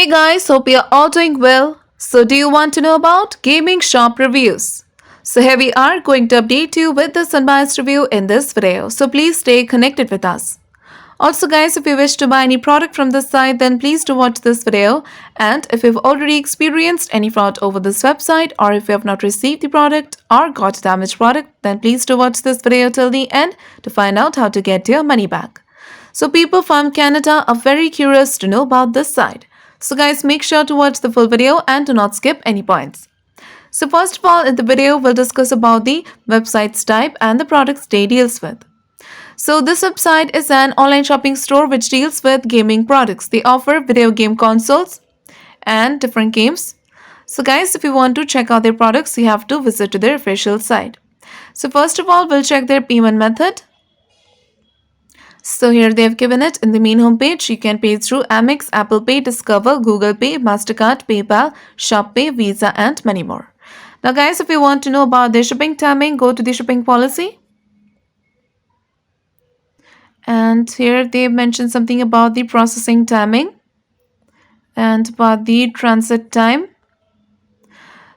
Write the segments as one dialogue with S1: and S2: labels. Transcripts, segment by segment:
S1: Hey guys, hope you're all doing well. So, do you want to know about gaming shop reviews? So, here we are going to update you with this unbiased review in this video. So, please stay connected with us. Also, guys, if you wish to buy any product from this site, then please do watch this video. And if you've already experienced any fraud over this website, or if you have not received the product or got a damaged product, then please do watch this video till the end to find out how to get your money back. So, people from Canada are very curious to know about this site. So guys, make sure to watch the full video and do not skip any points. So first of all, in the video, we'll discuss about the website's type and the products they deals with. So this website is an online shopping store which deals with gaming products. They offer video game consoles and different games. So guys, if you want to check out their products, you have to visit to their official site. So first of all, we'll check their payment method. So here they have given it in the main homepage. You can pay through Amex, Apple Pay, Discover, Google Pay, MasterCard, PayPal, ShopPay, Visa and many more. Now guys, if you want to know about their shipping timing, go to the shipping policy. And here they mentioned something about the processing timing and about the transit time.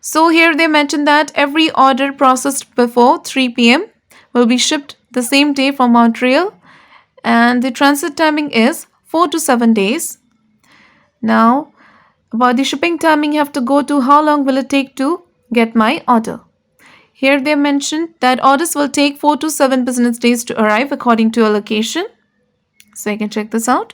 S1: So here they mentioned that every order processed before 3 p.m. will be shipped the same day from Montreal. And the transit timing is 4 to 7 days. Now, about the shipping timing, you have to go to how long will it take to get my order. Here they mentioned that orders will take 4 to 7 business days to arrive according to your location. So you can check this out.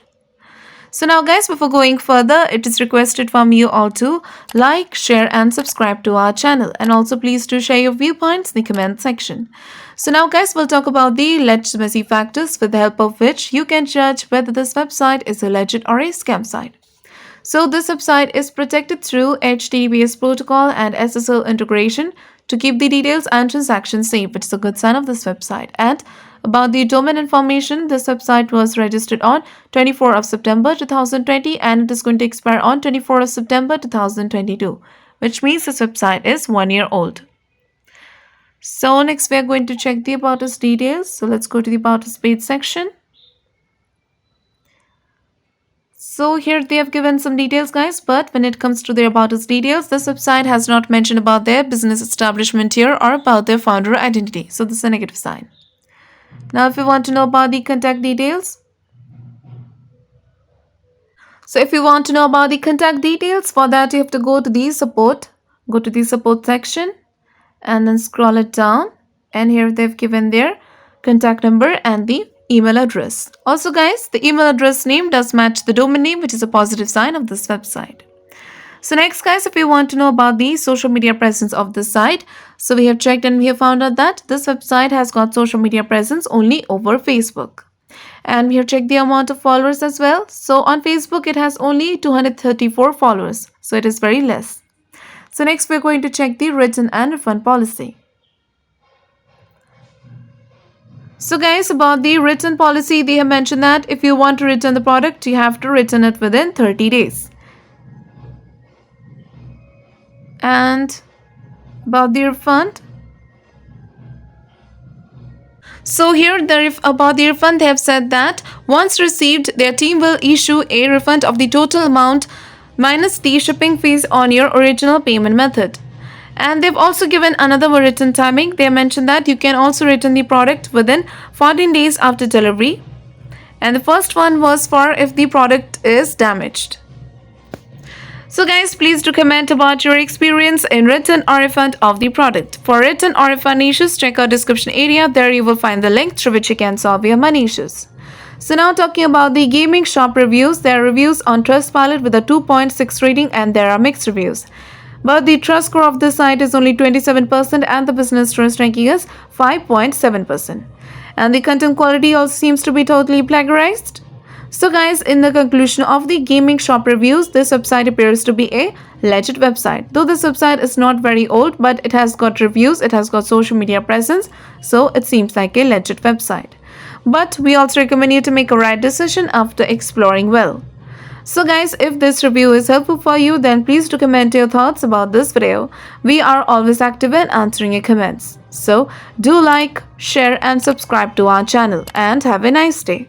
S1: So now guys, before going further, it is requested from you all to like, share and subscribe to our channel. And also please do share your viewpoints in the comment section. So now guys, we'll talk about the legitimacy factors with the help of which you can judge whether this website is a legit or a scam site. So this website is protected through HTTPS protocol and SSL integration to keep the details and transactions safe, which is a good sign of this website. And about the domain information, this website was registered on 24th of September 2020 and it is going to expire on 24th of September 2022, which means this website is 1 year old. So next we are going to check the About Us details. So let's go to the About Us page section. So here they have given some details guys, but when it comes to their About Us details, this website has not mentioned about their business establishment here or about their founder identity. So this is a negative sign. Now if you want to know about the contact details, for that you have to go to the support section and then scroll it down, and here they've given their contact number and the email address. Also guys, the email address name does match the domain name, which is a positive sign of this website. So next guys, if you want to know about the social media presence of this site, so we have checked and we have found out that this website has got social media presence only over Facebook. And we have checked the amount of followers as well. So on Facebook, it has only 234 followers. So it is very less. So next we're going to check the return and refund policy. So guys, about the return policy, they have mentioned that if you want to return the product, you have to return it within 30 days. And about the refund, so here about the refund, they have said that once received, their team will issue a refund of the total amount minus the shipping fees on your original payment method. And they've also given another return timing. They mentioned that you can also return the product within 14 days after delivery. And the first one was for if the product is damaged. So guys, please do comment about your experience in return or refund of the product. For return or refund issues, check our description area. There you will find the link through which you can solve your money issues. So now talking about the gaming shop reviews, there are reviews on Trustpilot with a 2.6 rating and there are mixed reviews. But the trust score of this site is only 27% and the business trust ranking is 5.7%. And the content quality also seems to be totally plagiarized. So guys, in the conclusion of the gaming shop reviews, this website appears to be a legit website. Though this website is not very old, but it has got reviews, it has got social media presence, so it seems like a legit website. But we also recommend you to make a right decision after exploring well. So guys, if this review is helpful for you, then please do comment your thoughts about this video. We are always active in answering your comments. So do like, share and subscribe to our channel and have a nice day.